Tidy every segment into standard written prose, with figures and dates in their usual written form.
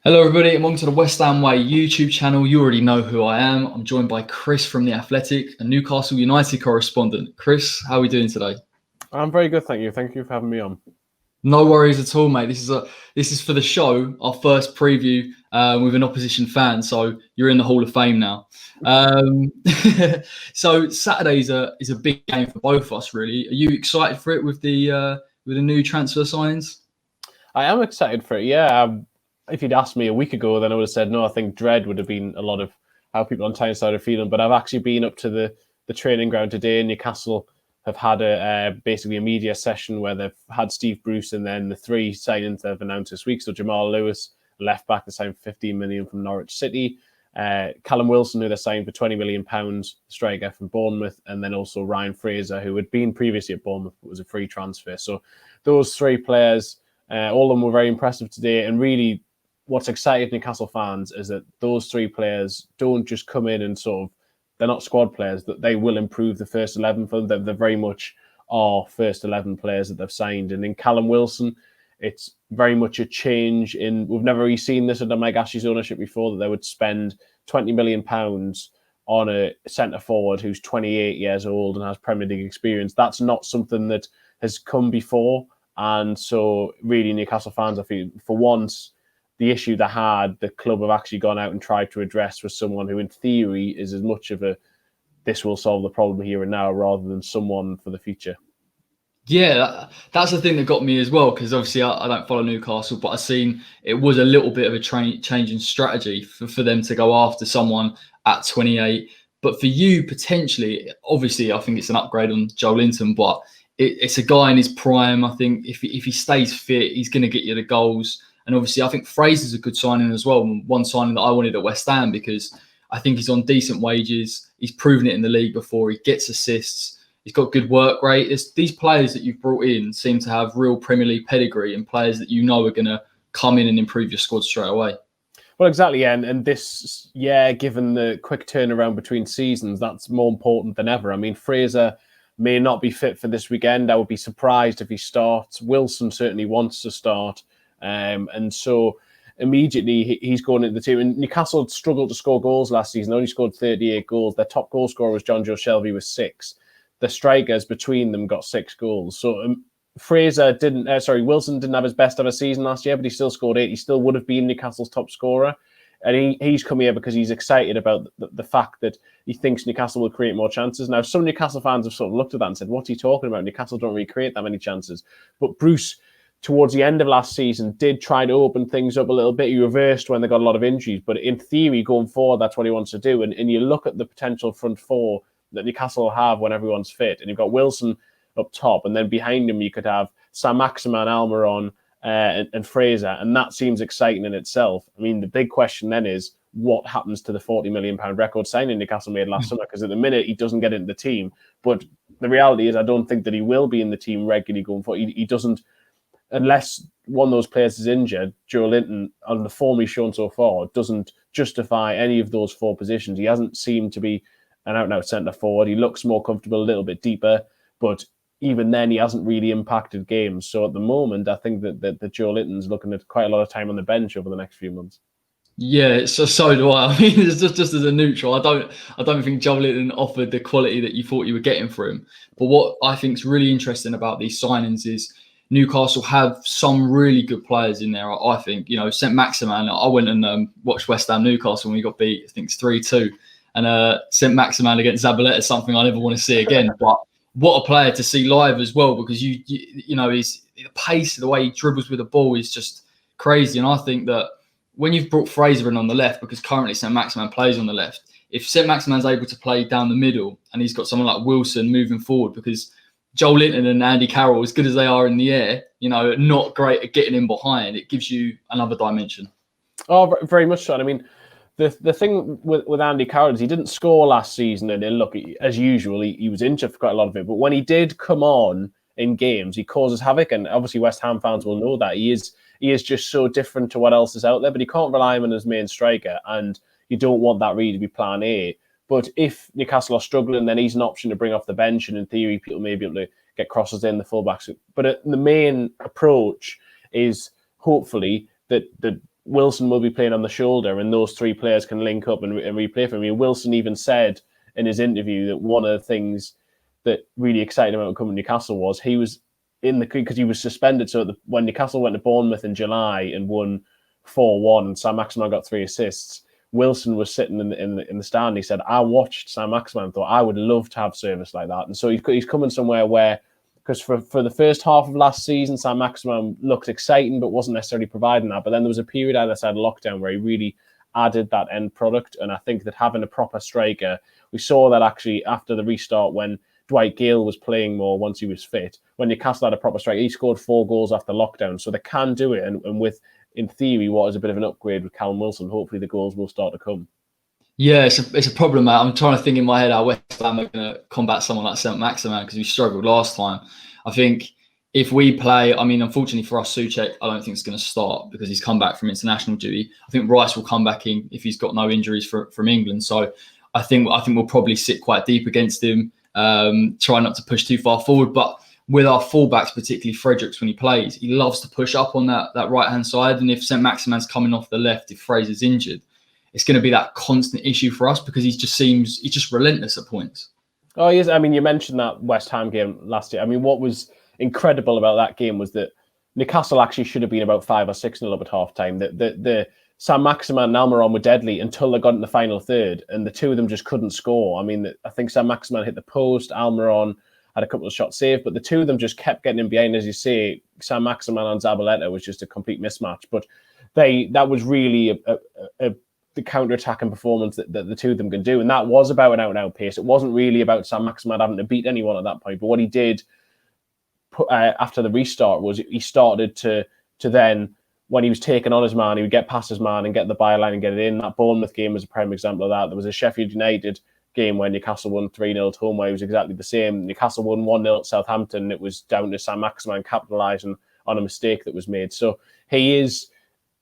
Hello, everybody, and welcome to the West Ham Way YouTube channel. You already know who I am. I'm joined by Chris from The Athletic, a Newcastle United correspondent. Chris, how are we doing today? I'm very good, thank you. Thank you for having me on. No worries at all, mate. This is for the show, our first preview with an opposition fan. So you're in the Hall of Fame now. So Saturday is a big game for both of us, really. Are you excited for it with the new transfer signs? I am excited for it. Yeah, if you'd asked me a week ago, then I would have said no. I think dread would have been a lot of how people on Tyneside are feeling. But I've actually been up to the training ground today. Newcastle have had basically a media session where they've had Steve Bruce and then the three signings they've announced this week. So Jamal Lewis, left back, they signed for 15 million from Norwich City. Callum Wilson, who they signed for £20 million, striker from Bournemouth, and then also Ryan Fraser, who had been previously at Bournemouth but was a free transfer. So those three players, all of them were very impressive today. And really, what's excited Newcastle fans is that those three players don't just come in and they're not squad players, that they will improve the first 11 for them. They're very much our first 11 players that they've signed. And in Callum Wilson, it's very much a change in, we've never really seen this under Mike Ashley's ownership before, that they would spend £20 million on a centre forward who's 28 years old and has Premier League experience. That's not something that has come before. And so really Newcastle fans, I feel, for once, the issue they had, the club have actually gone out and tried to address with someone who in theory is as much of a, this will solve the problem here and now, rather than someone for the future. Yeah, that's the thing that got me as well, because obviously I don't follow Newcastle, but I've seen it was a little bit of a change in strategy for them to go after someone at 28. But for you, potentially, obviously, I think it's an upgrade on Joelinton, but it's a guy in his prime. I think if he stays fit, he's going to get you the goals. And obviously, I think Fraser's a good signing as well. One signing that I wanted at West Ham, because I think he's on decent wages. He's proven it in the league before. He gets assists. He's got good work rate. These players that you've brought in seem to have real Premier League pedigree and players that you know are going to come in and improve your squad straight away. Well, exactly, yeah. And this year, given the quick turnaround between seasons, that's more important than ever. I mean, Fraser may not be fit for this weekend. I would be surprised if he starts. Wilson certainly wants to start. And so immediately he's going into the team. And Newcastle struggled to score goals last season, only scored 38 goals. Their top goal scorer was John Joe Shelby with 6. The strikers between them got 6 goals. So Wilson didn't have his best ever season last year, but he still scored 8. He still would have been Newcastle's top scorer. And he's come here because he's excited about the fact that he thinks Newcastle will create more chances. Now, some Newcastle fans have sort of looked at that and said, what's he talking about? Newcastle don't really create that many chances. But Bruce, towards the end of last season, did try to open things up a little bit. He reversed when they got a lot of injuries. But in theory, going forward, that's what he wants to do. And you look at the potential front four that Newcastle will have when everyone's fit. And you've got Wilson up top, and then behind him you could have Saint-Maximin, Almiron, and Fraser, and that seems exciting in itself. I mean, the big question then is what happens to the £40 million record signing Newcastle made last summer, because at the minute he doesn't get into the team. But the reality is I don't think that he will be in the team regularly going forward. He doesn't, unless one of those players is injured. Joelinton, on the form he's shown so far, doesn't justify any of those 4 positions. He hasn't seemed to be an out-and-out centre forward. He looks more comfortable, a little bit deeper, but even then he hasn't really impacted games. So at the moment, I think that Joelinton's looking at quite a lot of time on the bench over the next few months. Yeah, so do I. I mean, it's just as a neutral, I don't think Joelinton offered the quality that you thought you were getting for him. But what I think is really interesting about these signings is Newcastle have some really good players in there. I think, Saint-Maximin. I went and watched West Ham Newcastle when we got beat. I think it's 3-2. And Saint-Maximin against Zabaleta is something I never want to see again. But what a player to see live as well, because his the pace, the way he dribbles with the ball is just crazy. And I think that when you've brought Fraser in on the left, because currently Saint-Maximin plays on the left, if Saint-Maximin's able to play down the middle and he's got someone like Wilson moving forward, because Joelinton and Andy Carroll, as good as they are in the air, not great at getting in behind, it gives you another dimension. Oh, very much so. And I mean, the thing with Andy Carroll is he didn't score last season, and look, as usual, he was injured for quite a lot of it. But when he did come on in games, he causes havoc, and obviously West Ham fans will know that he is just so different to what else is out there. But he can't rely on him as main striker, and you don't want that really to be plan A. But if Newcastle are struggling, then he's an option to bring off the bench, and in theory, people may be able to get crosses in the fullbacks. But the main approach is hopefully that Wilson will be playing on the shoulder, and those three players can link up and replay for him. I mean, Wilson even said in his interview that one of the things that really excited him about coming to Newcastle was he was because he was suspended. So when Newcastle went to Bournemouth in July and won 4-1, and Sam Maximan got 3 assists, Wilson was sitting in the stand. He said, "I watched Sam Maximan and thought I would love to have service like that." And so he's coming somewhere where, because for the first half of last season, Sam Maximan looked exciting but wasn't necessarily providing that. But then there was a period either side of lockdown where he really added that end product. And I think that having a proper striker, we saw that actually after the restart when Dwight Gale was playing more once he was fit. When Newcastle had a proper striker, he scored 4 goals after lockdown. So they can do it. And with, in theory, what is a bit of an upgrade with Callum Wilson, hopefully the goals will start to come. Yeah, it's a problem, mate. I'm trying to think in my head how West Ham are going to combat someone like St. Maximin because we struggled last time. I think if we play, I mean, unfortunately for us, Souček, I don't think it's going to start because he's come back from international duty. I think Rice will come back in if he's got no injuries from England. So I think we'll probably sit quite deep against him, try not to push too far forward. But with our fullbacks, particularly Fredericks, when he plays, he loves to push up on that right-hand side. And if St. Maximin's coming off the left, if Fraser's injured, it's going to be that constant issue for us because he's just relentless at points. Oh, yes. I mean, you mentioned that West Ham game last year. I mean, what was incredible about that game was that Newcastle actually should have been about 5 or 6-0 up at half time. The Sam Maximin and Almiron were deadly until they got in the final third, and the two of them just couldn't score. I mean, I think Sam Maximin hit the post, Almiron had a couple of shots saved, but the two of them just kept getting in behind. As you say, Sam Maximin and Zabaleta was just a complete mismatch. But that was really the counter-attacking performance that the two of them can do. And that was about an out-and-out pace. It wasn't really about Sam Maximin having to beat anyone at that point. But what he did after the restart was he started to then, when he was taking on his man, he would get past his man and get the byline and get it in. That Bournemouth game was a prime example of that. There was a Sheffield United game where Newcastle won 3-0 at home where it was exactly the same. Newcastle won 1-0 at Southampton. It was down to Sam Maximin capitalising on a mistake that was made. So he is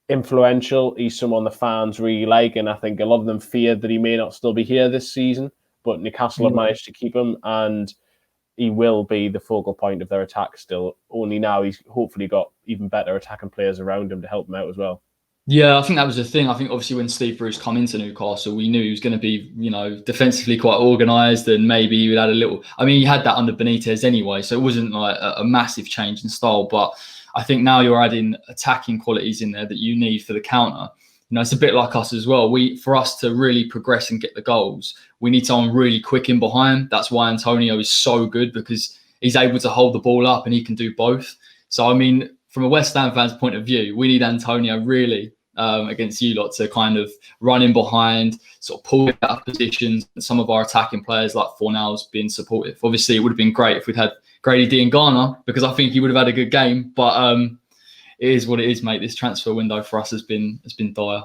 influential. He's someone the fans really like, and I think a lot of them feared that he may not still be here this season, but Newcastle have managed to keep him, and he will be the focal point of their attack still. Only now he's hopefully got even better attacking players around him to help him out as well. Yeah, I think that was the thing. I think obviously when Steve Bruce come into Newcastle, we knew he was going to be, defensively quite organised, and maybe he would add a little. I mean, he had that under Benitez anyway, so it wasn't like a massive change in style, but I think now you're adding attacking qualities in there that you need for the counter. It's a bit like us as well. For us to really progress and get the goals, we need someone really quick in behind. That's why Antonio is so good, because he's able to hold the ball up and he can do both. So, I mean, from a West Ham fan's point of view, we need Antonio really against you lot to kind of run in behind, sort of pull out of positions. And some of our attacking players like Fornals being supportive. Obviously, it would have been great if we'd had Grady D and Garner, because I think he would have had a good game. But it is what it is, mate. This transfer window for us has been dire.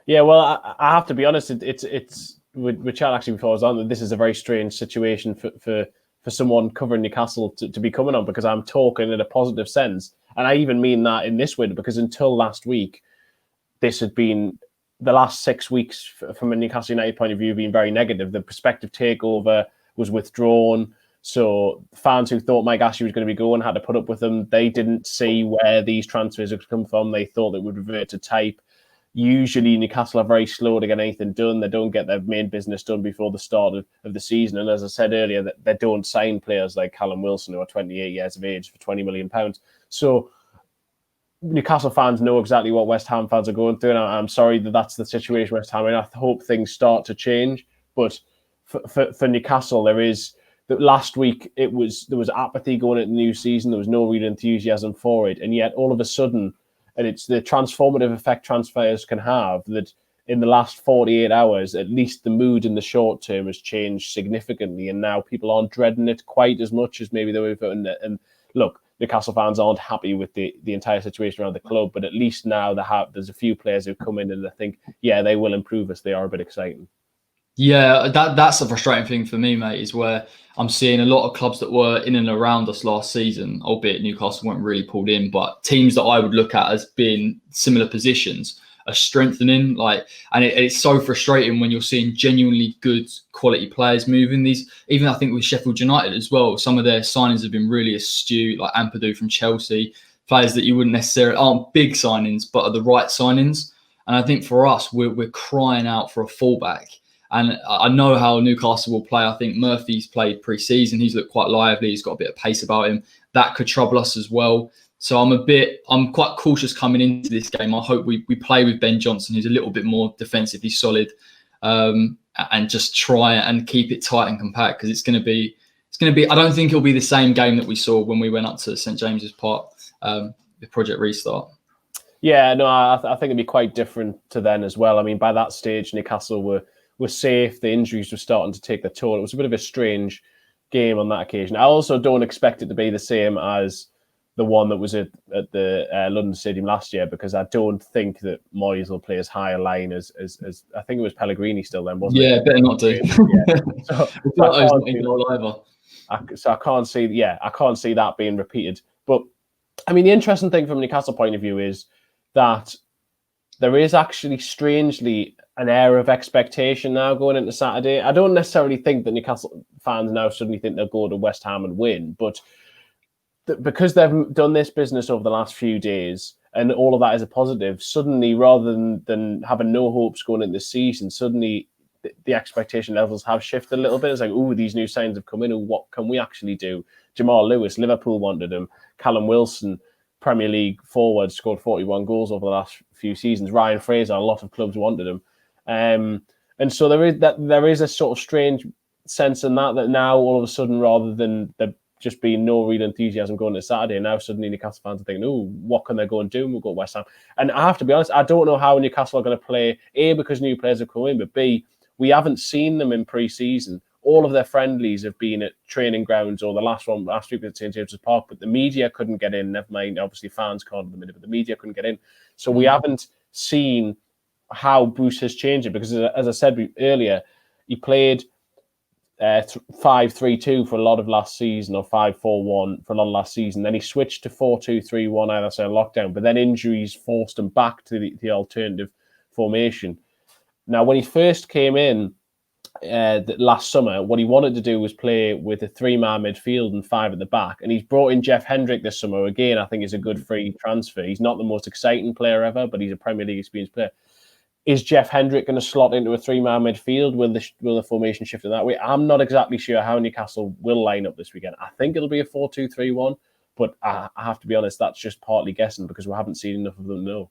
Yeah, well, I have to be honest. It's with Chad actually before I was on. This is a very strange situation for someone covering Newcastle to be coming on, because I'm talking in a positive sense, and I even mean that in this window, because until last week, this had been the last 6 weeks from a Newcastle United point of view being very negative. The prospective takeover was withdrawn. So fans who thought Mike Ashley was going to be going had to put up with them. They didn't see where these transfers would come from. They thought it would revert to type. Usually Newcastle are very slow to get anything done. They don't get their main business done before the start of the season. And as I said earlier, they don't sign players like Callum Wilson, who are 28 years of age, for £20 million. So Newcastle fans know exactly what West Ham fans are going through. And I'm sorry that that's the situation West Ham. I hope things start to change. But for Newcastle, there is... Last week, there was apathy going into the new season. There was no real enthusiasm for it. And yet, all of a sudden, and it's the transformative effect transfers can have, that in the last 48 hours, at least the mood in the short term has changed significantly. And now people aren't dreading it quite as much as maybe they were. And look, Newcastle fans aren't happy with the entire situation around the club, but at least now there's a few players who've come in and I think, yeah, they will improve us. They are a bit exciting. Yeah, that's a frustrating thing for me, mate, is where I'm seeing a lot of clubs that were in and around us last season, albeit Newcastle weren't really pulled in, but teams that I would look at as being similar positions are strengthening. And it's so frustrating when you're seeing genuinely good quality players moving these. Even I think with Sheffield United as well, some of their signings have been really astute, like Ampadu from Chelsea. players that you wouldn't necessarily aren't big signings, but are the right signings. And I think for us, we're crying out for a fullback. And I know how Newcastle will play. I think Murphy's played pre-season. He's looked quite lively. He's got a bit of pace about him. That could trouble us as well. So I'm quite cautious coming into this game. I hope we play with Ben Johnson, who's a little bit more defensively solid, and just try and keep it tight and compact, because it's going to be. I don't think it'll be the same game that we saw when we went up to St James's Park, the Project Restart. Yeah, no, I think it'd be quite different to then as well. I mean, by that stage, Newcastle were safe. The injuries were starting to take their toll. It was a bit of a strange game on that occasion. I also don't expect it to be the same as the one that was at the London Stadium last year, because I don't think that Moyes will play as high a line as I think it was Pellegrini still then, wasn't it? Yeah, better not do. So I can't see that being repeated. But I mean, the interesting thing from a Newcastle point of view is that there is actually strangely an air of expectation now going into Saturday. I don't necessarily think that Newcastle fans now suddenly think they'll go to West Ham and win, but because they've done this business over the last few days and all of that is a positive, suddenly, rather than having no hopes going into the season, suddenly the expectation levels have shifted a little bit. It's like, oh, these new signs have come in. What can we actually do? Jamal Lewis, Liverpool wanted him. Callum Wilson, Premier League forward, scored 41 goals over the last few seasons. Ryan Fraser, a lot of clubs wanted him. And so there is a sort of strange sense in that now all of a sudden, rather than there just being no real enthusiasm going to Saturday, now suddenly Newcastle fans are thinking, oh, what can they go and do? And we'll go to West Ham. And I have to be honest, I don't know how Newcastle are going to play, A, because new players have come in, but B, we haven't seen them in pre-season. All of their friendlies have been at training grounds, or the last week was at St James's Park, but the media couldn't get in. Never mind, obviously fans can't at the minute, but the media couldn't get in. So we haven't seen how Bruce has changed it, because as I said earlier, he played 5-3-2 for a lot of last season, or 5-4-1 for a lot of last season. Then he switched to 4-2-3-1 either side of lockdown, but then injuries forced him back to the alternative formation. Now, when he first came in last summer, what he wanted to do was play with a 3-man midfield and 5 at the back. And he's brought in Jeff Hendrick this summer. Again, I think he's a good free transfer. He's not the most exciting player ever, but he's a Premier League experienced player. Is Jeff Hendrick going to slot into a 3-man midfield? Will the formation shift in that way? I'm not exactly sure how Newcastle will line up this weekend. I think it'll be a 4-2-3-1, but I have to be honest, that's just partly guessing, because we haven't seen enough of them know.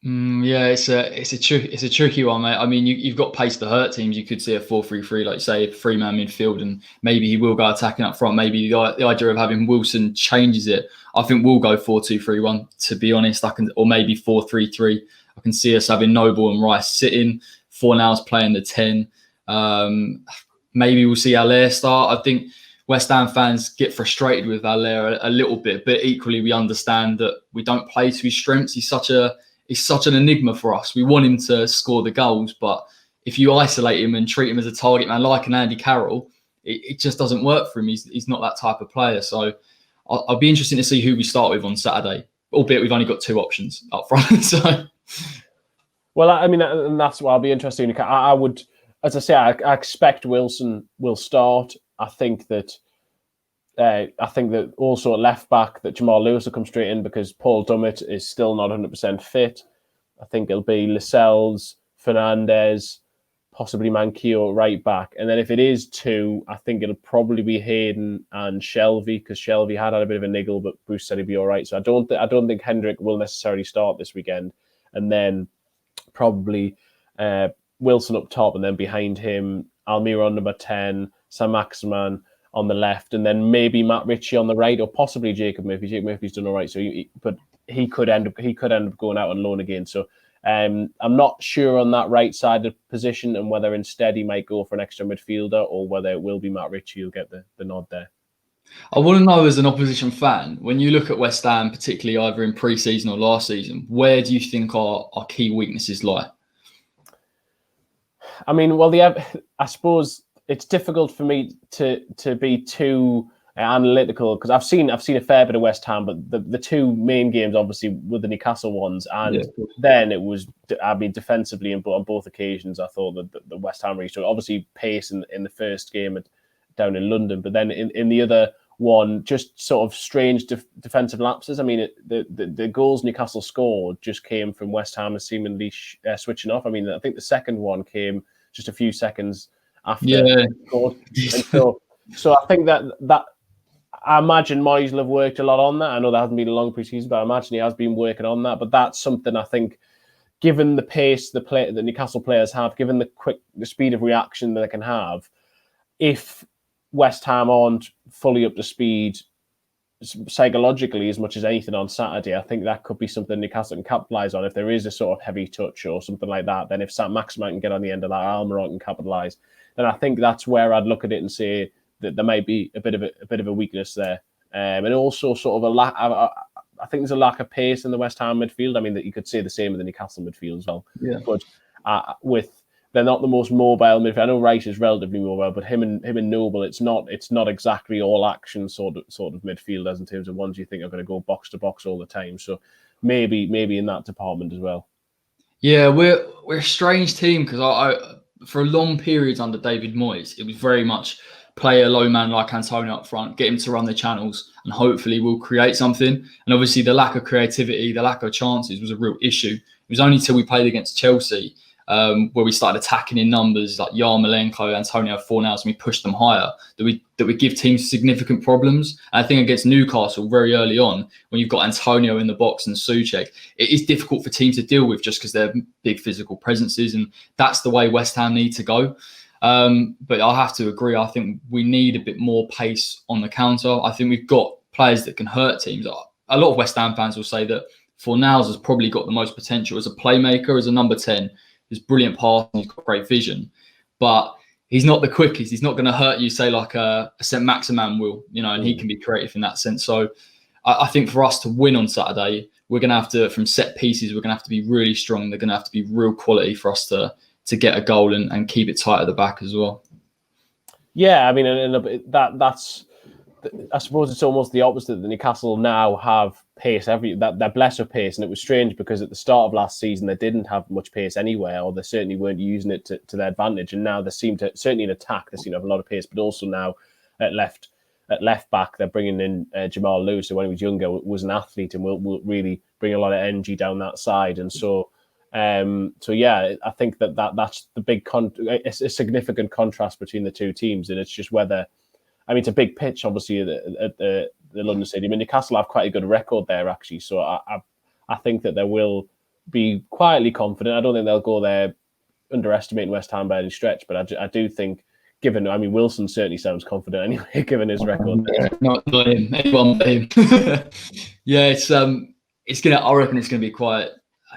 Yeah, it's a tricky one, mate. I mean, you've got pace to hurt teams. You could see a 4-3-3, like you say, a 3-man midfield, and maybe he will go attacking up front. Maybe the idea of having Wilson changes it. I think we'll go 4-2-3-1, to be honest. Or maybe 4-3-3. I can see us having Noble and Rice sitting, Fornals playing the 10. Maybe we'll see Allaire start. I think West Ham fans get frustrated with Allaire a little bit, but equally we understand that we don't play to his strengths. He's such an enigma for us. We want him to score the goals, but if you isolate him and treat him as a target man like an Andy Carroll, it just doesn't work for him. He's not that type of player. So I'll be interested to see who we start with on Saturday, albeit we've only got 2 options up front. So, well, I mean, and that's what I'll be interested in. I would, as I say, I expect Wilson will start. I think that also at left back that Jamal Lewis will come straight in, because Paul Dummett is still not 100% fit. I think it'll be Lascelles, Fernandez, possibly Manquillo at right back. And then if it is 2, I think it'll probably be Hayden and Shelvey, because Shelvey had a bit of a niggle, but Bruce said he'd be all right. So I don't think Hendrick will necessarily start this weekend. And then probably Wilson up top, and then behind him, Almira on number 10, Saint-Maximin on the left, and then maybe Matt Ritchie on the right, or possibly Jacob Murphy. Jacob Murphy's done all right, so but he could end up going out on loan again. So I'm not sure on that right side of position, and whether instead he might go for an extra midfielder, or whether it will be Matt Ritchie who'll get the nod there. I want to know, as an opposition fan, when you look at West Ham, particularly either in pre-season or last season, where do you think our key weaknesses lie? I mean, well, I suppose it's difficult for me to be too analytical, because I've seen a fair bit of West Ham, but the 2 main games obviously were the Newcastle ones, and then it was, I mean, defensively on both occasions I thought that the West Ham really struggled. Obviously pace in the first game down in London, but then in the other one, just sort of strange defensive lapses. I mean, the goals Newcastle scored just came from West Ham seemingly switching off. I mean, I think the second one came just a few seconds after they scored. And so I think that I imagine Moyes will have worked a lot on that. I know there hasn't been a long preseason, but I imagine he has been working on that. But that's something I think, given the pace the Newcastle players have, given the speed of reaction that they can have, if West Ham aren't fully up to speed psychologically as much as anything on Saturday, I think that could be something Newcastle can capitalise on. If there is a sort of heavy touch or something like that, then if Saint-Maximin can get on the end of that, Almiron can capitalise, then I think that's where I'd look at it and say that there might be a bit of a weakness there, and also sort of a lack. I think there's a lack of pace in the West Ham midfield. I mean, that you could say the same in the Newcastle midfield as well. Yeah. But they're not the most mobile midfield. I know Rice is relatively mobile, but him and Noble, it's not exactly all action sort of midfielders in terms of ones you think are going to go box to box all the time. So maybe in that department as well. Yeah, we're a strange team because I for a long periods under David Moyes, it was very much play a low man like Antonio up front, get him to run the channels, and hopefully we'll create something. And obviously the lack of creativity, the lack of chances was a real issue. It was only till we played against Chelsea where we started attacking in numbers, like Yarmolenko, Antonio Fornals, and we pushed them higher, that we give teams significant problems. And I think against Newcastle very early on, when you've got Antonio in the box and Souček, it is difficult for teams to deal with just because they're big physical presences, and that's the way West Ham need to go. But I have to agree, I think we need a bit more pace on the counter. I think we've got players that can hurt teams. A lot of West Ham fans will say that Fornals has probably got the most potential as a playmaker, as a number 10. He's brilliant pass and he's got great vision, but he's not the quickest. He's not going to hurt you, say, like a Saint-Maximin will, and he can be creative in that sense. So I think for us to win on Saturday, we're going to have to, from set pieces, we're going to have to be really strong. They're going to have to be real quality for us to get a goal and keep it tight at the back as well. Yeah, I mean, and that's. I suppose it's almost the opposite. The Newcastle now have pace. They're blessed with pace, and it was strange because at the start of last season they didn't have much pace anywhere, or they certainly weren't using it to their advantage. And now they seem to, certainly in attack, they seem to have a lot of pace, but also now at left back they're bringing in Jamal Lewis, who when he was younger was an athlete and will really bring a lot of energy down that side. And so yeah, I think that's the big a significant contrast between the two teams, and it's just whether. I mean, it's a big pitch, obviously, at the London Stadium. And Newcastle have quite a good record there, actually. So I think that they will be quietly confident. I don't think they'll go there underestimating West Ham by any stretch. But I do think, Wilson certainly sounds confident anyway, given his record. Not him. Anyone but him. Yeah, it's gonna. I reckon it's gonna be quite.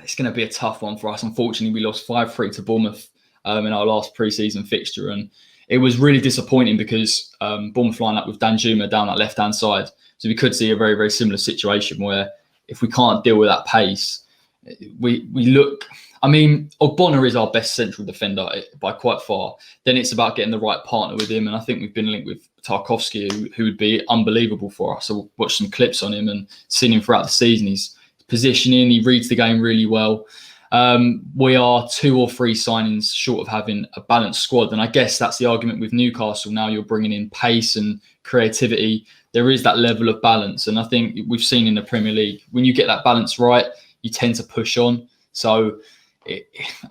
It's gonna be a tough one for us. Unfortunately, we lost 5-3 to Bournemouth in our last pre-season fixture, and it was really disappointing because Bournemouth line up with Danjuma down that left-hand side. So we could see a very, very similar situation where if we can't deal with that pace, we look... I mean, Ogbonna is our best central defender by quite far. Then it's about getting the right partner with him. And I think we've been linked with Tarkowski, who would be unbelievable for us. So we'll watch some clips on him and seen him throughout the season. He's positioning, he reads the game really well. We are 2 or 3 signings short of having a balanced squad, and I guess that's the argument with Newcastle. Now you're bringing in pace and creativity. There is that level of balance, and I think we've seen in the Premier League when you get that balance right, you tend to push on. So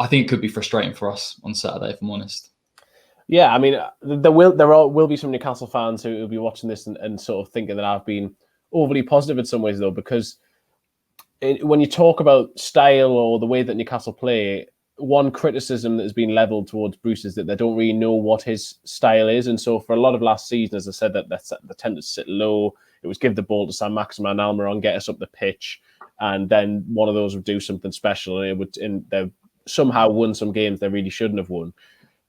I think it could be frustrating for us on Saturday, if I'm honest. Yeah, I mean, there will be some Newcastle fans who will be watching this and sort of thinking that I've been overly positive in some ways, though, because when you talk about style or the way that Newcastle play, one criticism that has been levelled towards Bruce is that they don't really know what his style is. And so for a lot of last season, as I said, that they tend to sit low. It was give the ball to Saint-Maximin, Almiron, get us up the pitch, and then one of those would do something special. And they somehow won some games they really shouldn't have won.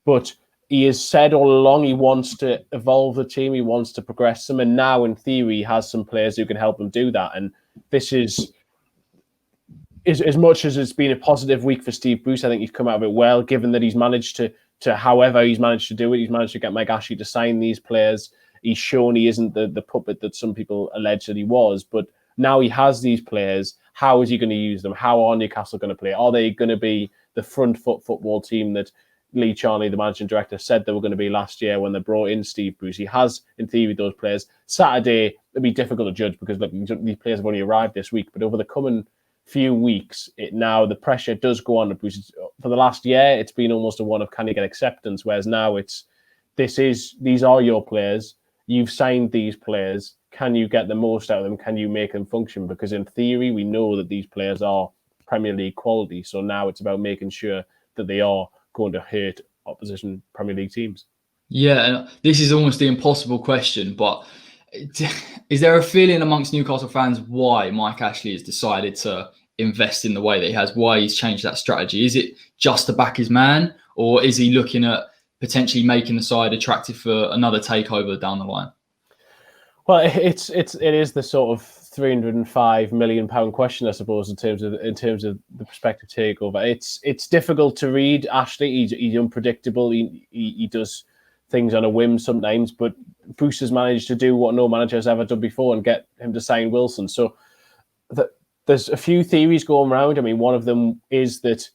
But he has said all along he wants to evolve the team, he wants to progress them, and now in theory he has some players who can help him do that. And this is... As much as it's been a positive week for Steve Bruce, I think he's come out of it well, given that he's managed to however he's managed to do it. He's managed to get Mike Ashley to sign these players. He's shown he isn't the puppet that some people allege that he was. But now he has these players. How is he going to use them? How are Newcastle going to play? Are they going to be the front foot football team that Lee Charnley, the managing director, said they were going to be last year when they brought in Steve Bruce. He has, in theory, those players. Saturday, it'll be difficult to judge because look, these players have only arrived this week, but over the coming few weeks, now the pressure does go on to Bruce. For the last year, it's been almost a one of can you get acceptance, whereas now these are your players. You've signed these players. Can you get the most out of them? Can you make them function? Because in theory, we know that these players are Premier League quality. So now it's about making sure that they are going to hurt opposition Premier League teams. Yeah, and this is almost the impossible question, but is there a feeling amongst Newcastle fans why Mike Ashley has decided to invest in the way that he has, why he's changed that strategy? Is it just to back his man, or is he looking at potentially making the side attractive for another takeover down the line? Well, it is the sort of £305 million question, I suppose, in terms of the prospective takeover. It's difficult to read Ashley. He's unpredictable. He does things on a whim sometimes, but Bruce has managed to do what no manager has ever done before and get him to sign Wilson. So there's a few theories going around. I mean, one of them is that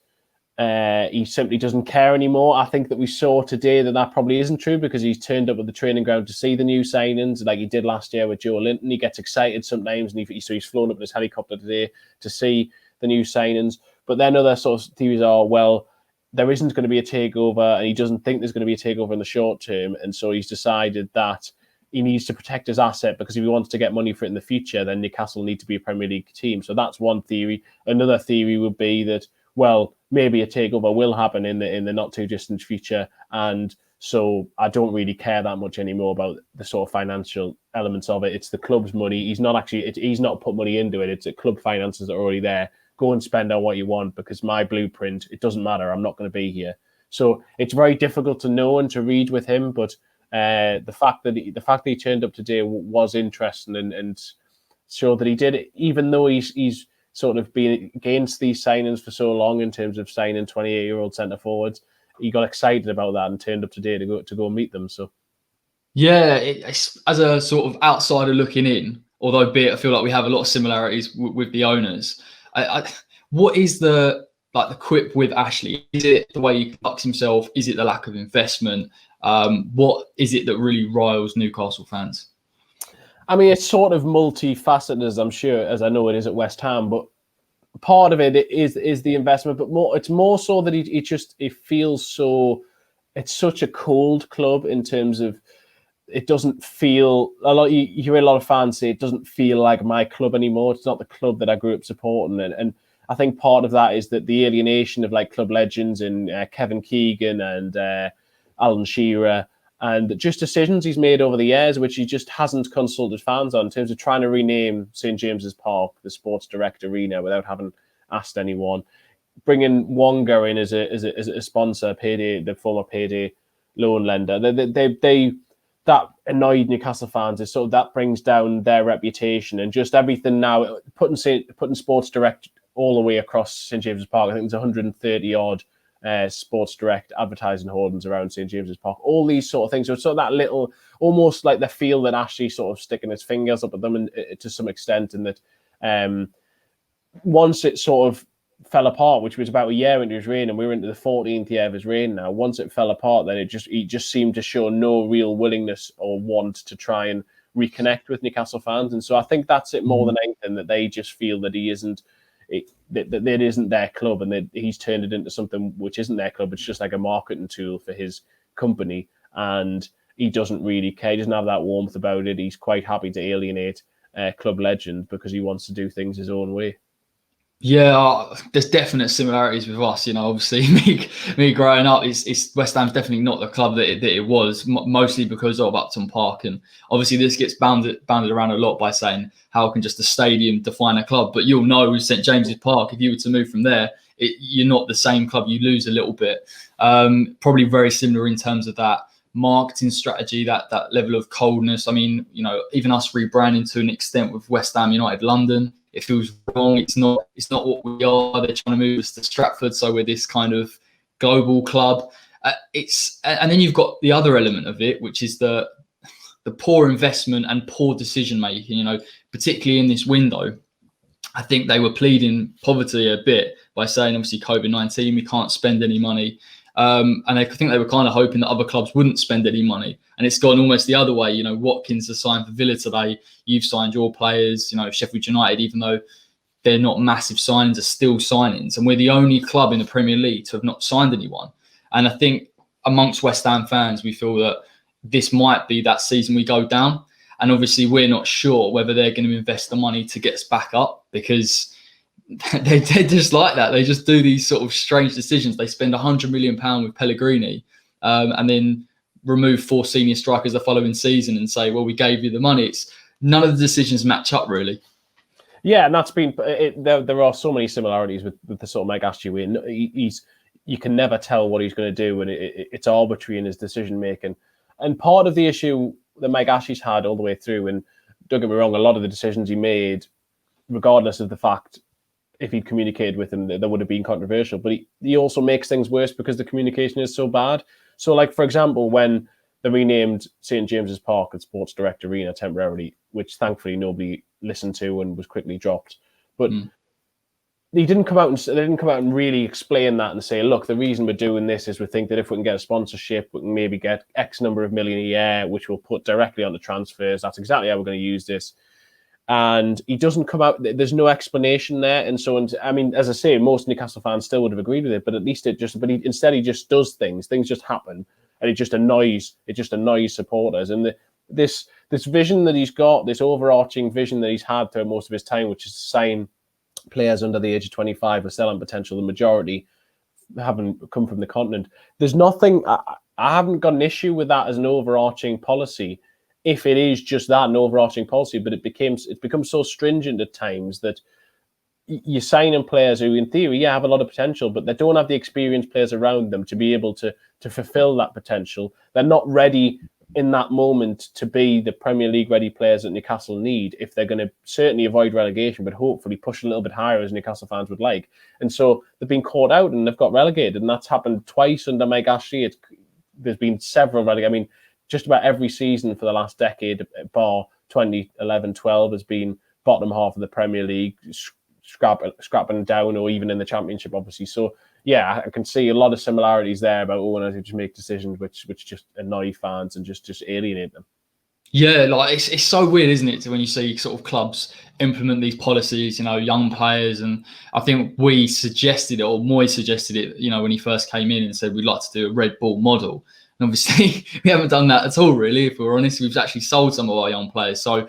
he simply doesn't care anymore. I think that we saw today that probably isn't true because he's turned up at the training ground to see the new signings like he did last year with Joe Linton. He gets excited sometimes, and so he's flown up in his helicopter today to see the new signings. But then other sort of theories are, well, there isn't going to be a takeover, and he doesn't think there's going to be a takeover in the short term, and so he's decided that he needs to protect his asset because if he wants to get money for it in the future, then Newcastle need to be a Premier League team. So that's one theory. Another theory would be that, well, maybe a takeover will happen in the not too distant future, and so I don't really care that much anymore about the sort of financial elements of it. It's the club's money. He's not put money into it. It's the club finances that are already there. Go and spend on what you want because my blueprint, it doesn't matter. I'm not going to be here. So it's very difficult to know and to read with him. But the fact that he turned up today was interesting and showed that he did, even though he's sort of been against these signings for so long in terms of signing 28-year-old centre forwards. He got excited about that and turned up today to go and meet them. So, yeah, as a sort of outsider looking in, although I feel like we have a lot of similarities with the owners. What is the quip with Ashley? Is it the way he conducts himself? Is it the lack of investment? What is it that really riles Newcastle fans? I mean, it's sort of multifaceted, as I'm sure, as I know it is at West Ham, but part of it is the investment, but it's more so that it feels so, it's such a cold club in terms of it doesn't feel, you hear a lot of fans say it doesn't feel like my club anymore. It's not the club that I grew up supporting. And I think part of that is that the alienation of like club legends and Kevin Keegan and Alan Shearer, and just decisions he's made over the years, which he just hasn't consulted fans on in terms of trying to rename St. James's Park the Sports Direct Arena without having asked anyone. Bringing Wonga in as a sponsor, Payday, the former Payday loan lender. That annoyed Newcastle fans. Is sort of that brings down their reputation and just everything now. Putting Sports Direct all the way across St. James's Park. I think there's 130 odd Sports Direct advertising hoardings around St. James's Park. All these sort of things. So it's sort of that little, almost like the feel that Ashley sort of sticking his fingers up at them and, to some extent, and that once it sort of fell apart, which was about a year into his reign, and we were into the 14th year of his reign now. Once it fell apart, then he just seemed to show no real willingness or want to try and reconnect with Newcastle fans. And so I think that's it more than anything, that they just feel that he isn't, that it isn't their club, and that he's turned it into something which isn't their club. It's just like a marketing tool for his company, and he doesn't really care. He doesn't have that warmth about it. He's quite happy to alienate club legend because he wants to do things his own way. Yeah, there's definite similarities with us. You know, obviously, me growing up, it's West Ham's definitely not the club that it was, mostly because of Upton Park. And obviously, this gets bounded around a lot by saying, how can just a stadium define a club? But you'll know St. James's Park, if you were to move from there, you're not the same club. You lose a little bit. Probably very similar in terms of that marketing strategy, that level of coldness. I mean, you know, even us rebranding to an extent with West Ham United London, it feels wrong. It's not what we are. They're trying to move us to Stratford, so we're this kind of global club. And then you've got the other element of it, which is the poor investment and poor decision making. You know, particularly in this window, I think they were pleading poverty a bit by saying, obviously, COVID-19, we can't spend any money. And I think they were kind of hoping that other clubs wouldn't spend any money. And it's gone almost the other way. Watkins has signed for Villa today. You've signed your players. Sheffield United, even though they're not massive signings, are still signings. And we're the only club in the Premier League to have not signed anyone. And I think amongst West Ham fans, we feel that this might be that season we go down. And obviously, we're not sure whether they're going to invest the money to get us back up, because they're just like that. They just do these sort of strange decisions. They spend £100 million with Pellegrini and then remove 4 senior strikers the following season and say, well, we gave you the money. None of the decisions match up, really. Yeah, and that's been there are so many similarities with the sort of Mike Ashley way. You can never tell what he's going to do, and it's arbitrary in his decision making. And part of the issue that Mike Ashley's had all the way through, and don't get me wrong, a lot of the decisions he made, regardless of the fact if he'd communicated with him, that would have been controversial. But he also makes things worse because the communication is so bad. So, like, for example, when they renamed St. James's Park at Sports Direct Arena temporarily, which thankfully nobody listened to and was quickly dropped. But they didn't come out and really explain that and say, look, the reason we're doing this is we think that if we can get a sponsorship, we can maybe get X number of million a year, which we'll put directly on the transfers. That's exactly how we're going to use this. And he doesn't come out. There's no explanation there. And so, I mean, as I say, most Newcastle fans still would have agreed with it, but at least instead he just does things. Things just happen, and it just annoys supporters. And this vision that he's got, this overarching vision that he's had through most of his time, which is to sign players under the age of 25 with selling potential, the majority haven't come from the continent. There's nothing. I haven't got an issue with that as an overarching policy, if it is just that, an overarching policy, but it becomes so stringent at times that you're signing players who, in theory, have a lot of potential, but they don't have the experienced players around them to be able to fulfill that potential. They're not ready in that moment to be the Premier League ready players that Newcastle need if they're going to certainly avoid relegation, but hopefully push a little bit higher, as Newcastle fans would like. And so they've been caught out and they've got relegated, and that's happened twice under Mike Ashley. There's been several relegations. I mean, just about every season for the last decade, bar 2011-12, has been bottom half of the Premier League, scrapping down, or even in the Championship, obviously. So, yeah, I can see a lot of similarities there about when I just make decisions which just annoy fans and just alienate them. Yeah, like it's so weird, isn't it, when you see sort of clubs implement these policies, young players. And I think we suggested it, or Moy suggested it, when he first came in and said we'd like to do a red ball model. And obviously, we haven't done that at all, really, if we're honest. We've actually sold some of our young players. So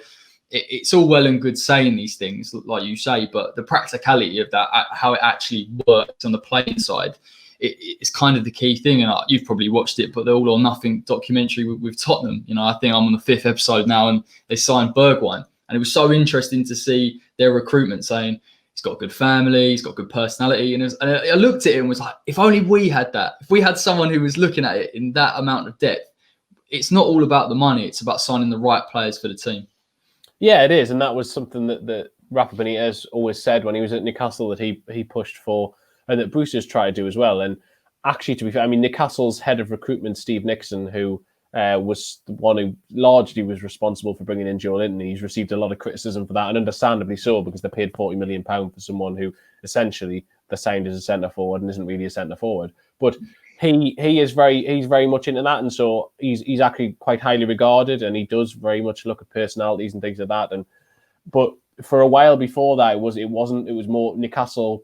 it's all well and good saying these things, like you say, but the practicality of that, how it actually works on the playing side, it's kind of the key thing. And you've probably watched it, but the All or Nothing documentary with Tottenham. I think I'm on the 5th episode now, and they signed Bergwijn. And it was so interesting to see their recruitment, saying he's got a good family, he's got good personality. And I looked at it and was like, if only we had that. If we had someone who was looking at it in that amount of depth. It's not all about the money. It's about signing the right players for the team. Yeah, it is. And that was something that Rafa Benitez always said when he was at Newcastle, that he pushed for, and that Bruce's tried to do as well. And actually, to be fair, I mean, Newcastle's head of recruitment, Steve Nixon, who was the one who largely was responsible for bringing in Joe Linton. He's received a lot of criticism for that, and understandably so, because they paid £40 million for someone who essentially they signed as a centre forward and isn't really a centre forward. But he's very much into that, and so he's actually quite highly regarded, and he does very much look at personalities and things like that. But for a while before that, it was more Newcastle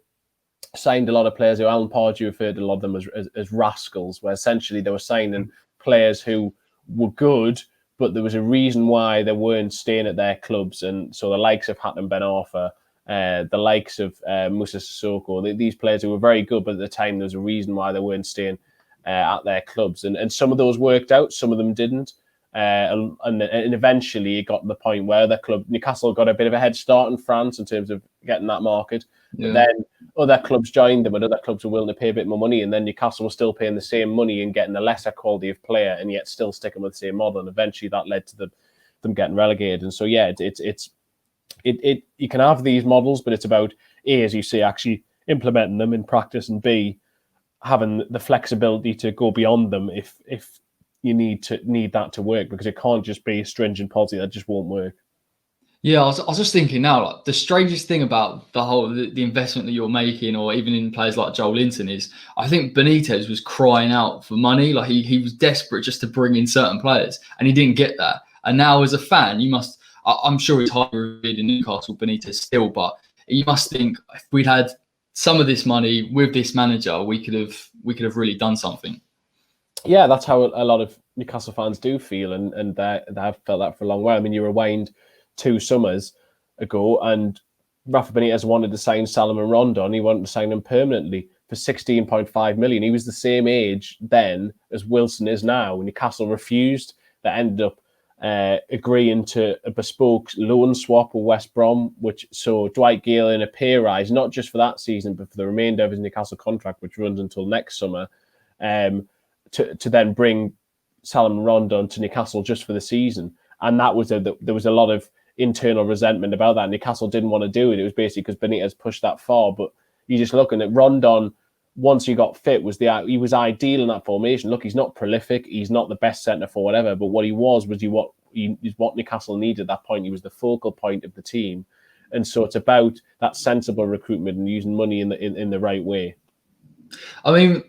signed a lot of players who Alan Pardew referred to a lot of them as rascals, where essentially they were signing players who were good, but there was a reason why they weren't staying at their clubs. And so the likes of Hatem Ben Arfa, the likes of Moussa Sissoko, these players who were very good, but at the time there was a reason why they weren't staying at their clubs. And some of those worked out, some of them didn't. And eventually it got to the point where the club, Newcastle, got a bit of a head start in France in terms of getting that market. Yeah. But then other clubs joined them, and other clubs were willing to pay a bit more money, and then Newcastle was still paying the same money and getting a lesser quality of player, and yet still sticking with the same model. And eventually that led to them getting relegated. And so yeah, it's you can have these models, but it's about A, as you say, actually implementing them in practice, and B, having the flexibility to go beyond them if you need that to work, because it can't just be a stringent policy that just won't work. Yeah, I was just thinking now, like the strangest thing about the investment that you're making, or even in players like Joel Linton, is I think Benitez was crying out for money. Like he was desperate just to bring in certain players, and he didn't get that. And now, as a fan, you must. I'm sure he's highly revered in Newcastle, Benitez still, but you must think if we'd had some of this money with this manager, we could have really done something. Yeah, that's how a lot of Newcastle fans do feel, and they've felt that for a long while. I mean, you rewind 2 summers ago, and Rafa Benitez wanted to sign Salomon Rondon. He wanted to sign him permanently for 16.5 million. He was the same age then as Wilson is now. Newcastle refused. That ended up agreeing to a bespoke loan swap with West Brom, which saw Dwight Gale in a pay rise, not just for that season, but for the remainder of his Newcastle contract, which runs until next summer. To then bring Salomon Rondon to Newcastle just for the season. And that was there was a lot of internal resentment about that. Newcastle didn't want to do it. It was basically because Benitez pushed that far. But you're just looking at Rondon, once he got fit, he was ideal in that formation. Look, he's not prolific. He's not the best centre for whatever. But what he was what Newcastle needed at that point. He was the focal point of the team. And so it's about that sensible recruitment and using money in the right way. I mean,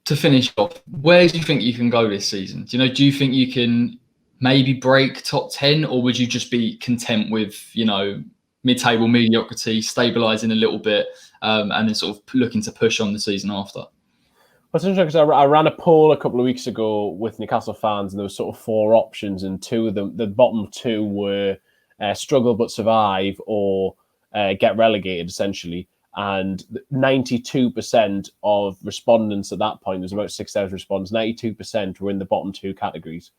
to finish off, where do you think you can go this season? Do you think you can maybe break top 10, or would you just be content with, mid-table mediocrity, stabilising a little bit, and then sort of looking to push on the season after? Well, it's interesting because I ran a poll a couple of weeks ago with Newcastle fans, and there was sort of 4 options, and 2 of them, the bottom 2 were struggle but survive, or get relegated, essentially. And 92% of respondents at that point, there's about 6,000 respondents, 92% were in the bottom 2 categories.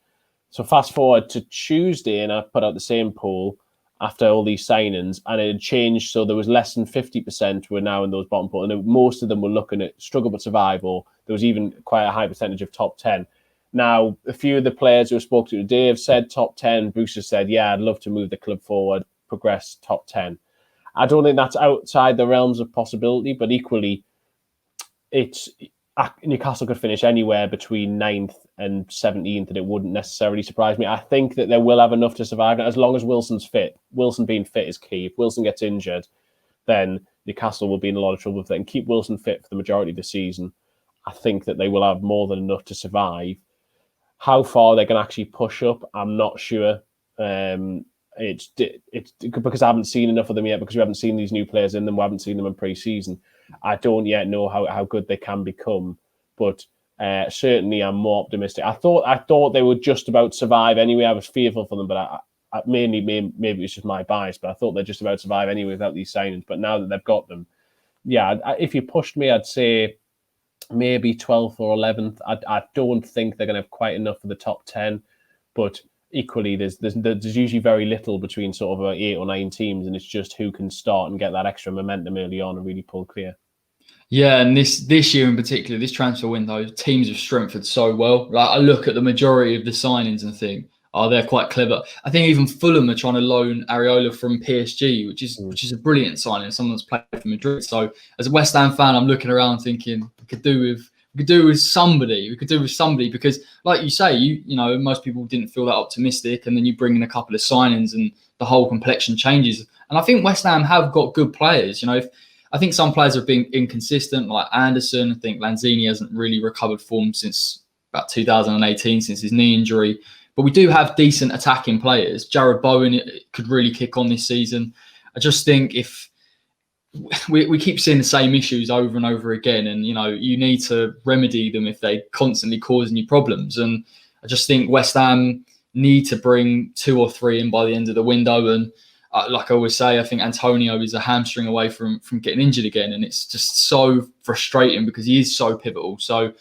So fast forward to Tuesday, and I put out the same poll after all these signings, and it had changed. So there was less than 50% were now in those bottom pool, and most of them were looking at struggle but survive, or there was even quite a high percentage of top 10. Now, a few of the players who I spoke to today have said top 10. Bruce has said, yeah, I'd love to move the club forward, progress top 10. I don't think that's outside the realms of possibility, but equally, Newcastle could finish anywhere between 9th and 17th, and it wouldn't necessarily surprise me. I think that they will have enough to survive, as long as Wilson's fit. Wilson being fit is key. If Wilson gets injured, then Newcastle will be in a lot of trouble. If they can keep Wilson fit for the majority of the season, I think that they will have more than enough to survive. How far they can actually push up, I'm not sure. It's because I haven't seen enough of them yet, because we haven't seen these new players in them. We haven't seen them in pre-season. I don't yet know how good they can become, but certainly I'm more optimistic. I thought they would just about survive anyway. I was fearful for them, but maybe it's just my bias, but I thought they'd just about survive anyway without these signings. But now that they've got them, yeah, if you pushed me, I'd say maybe 12th or 11th. I don't think they're going to have quite enough for the top 10, but equally, there's usually very little between sort of 8 or 9 teams, and it's just who can start and get that extra momentum early on and really pull clear. Yeah, and this year in particular, this transfer window, teams have strengthened so well. Like, I look at the majority of the signings and think, oh, they're quite clever. I think even Fulham are trying to loan Areola from PSG, which is a brilliant signing. Someone that's played for Madrid. So as a West Ham fan, I'm looking around thinking we could do with somebody. We could do with somebody, because, like you say, you know most people didn't feel that optimistic, and then you bring in a couple of signings and the whole complexion changes. And I think West Ham have got good players. I think some players have been inconsistent, like Anderson. I think Lanzini hasn't really recovered form since about 2018, since his knee injury. But we do have decent attacking players. Jared Bowen could really kick on this season. I just think if we keep seeing the same issues over and over again, and you need to remedy them if they're constantly causing you problems. And I just think West Ham need to bring 2 or 3 in by the end of the window. And like I always say, I think Antonio is a hamstring away from getting injured again, and it's just so frustrating because he is so pivotal. So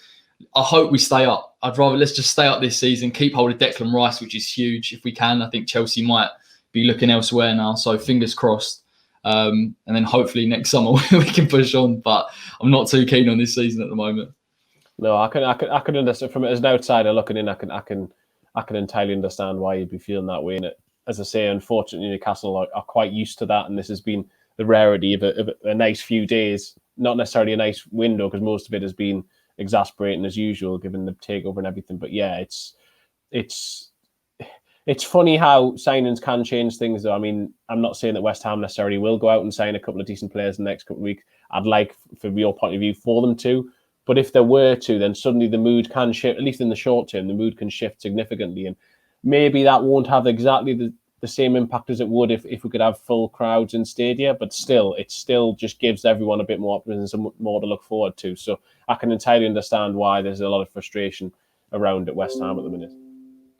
I hope we stay up. Let's just stay up this season, keep hold of Declan Rice, which is huge if we can. I think Chelsea might be looking elsewhere now, so fingers crossed. And then hopefully next summer we can push on. But I'm not too keen on this season at the moment. No, I can understand from it as an outsider looking in. I can entirely understand why you'd be feeling that way. And as I say, unfortunately, Newcastle are quite used to that, and this has been the rarity of a nice few days. Not necessarily a nice window, because most of it has been exasperating as usual, given the takeover and everything. But yeah, it's It's funny how signings can change things, though. I mean, I'm not saying that West Ham necessarily will go out and sign a couple of decent players in the next couple of weeks. I'd like, from your point of view, for them to. But if there were to, then suddenly the mood can shift, at least in the short term, the mood can shift significantly. And maybe that won't have exactly the same impact as it would if we could have full crowds in stadia. But still, it still just gives everyone a bit more optimism, more to look forward to. So I can entirely understand why there's a lot of frustration around at West Ham at the minute.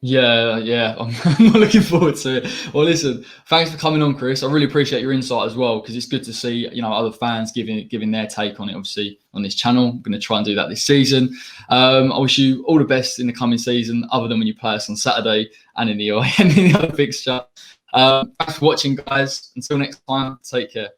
Yeah, I'm looking forward to it. Well, listen, thanks for coming on, Chris. I really appreciate your insight as well, because it's good to see, other fans giving their take on it, obviously, on this channel. I'm going to try and do that this season. I wish you all the best in the coming season, other than when you play us on Saturday and in the other fixture. Thanks for watching, guys. Until next time, take care.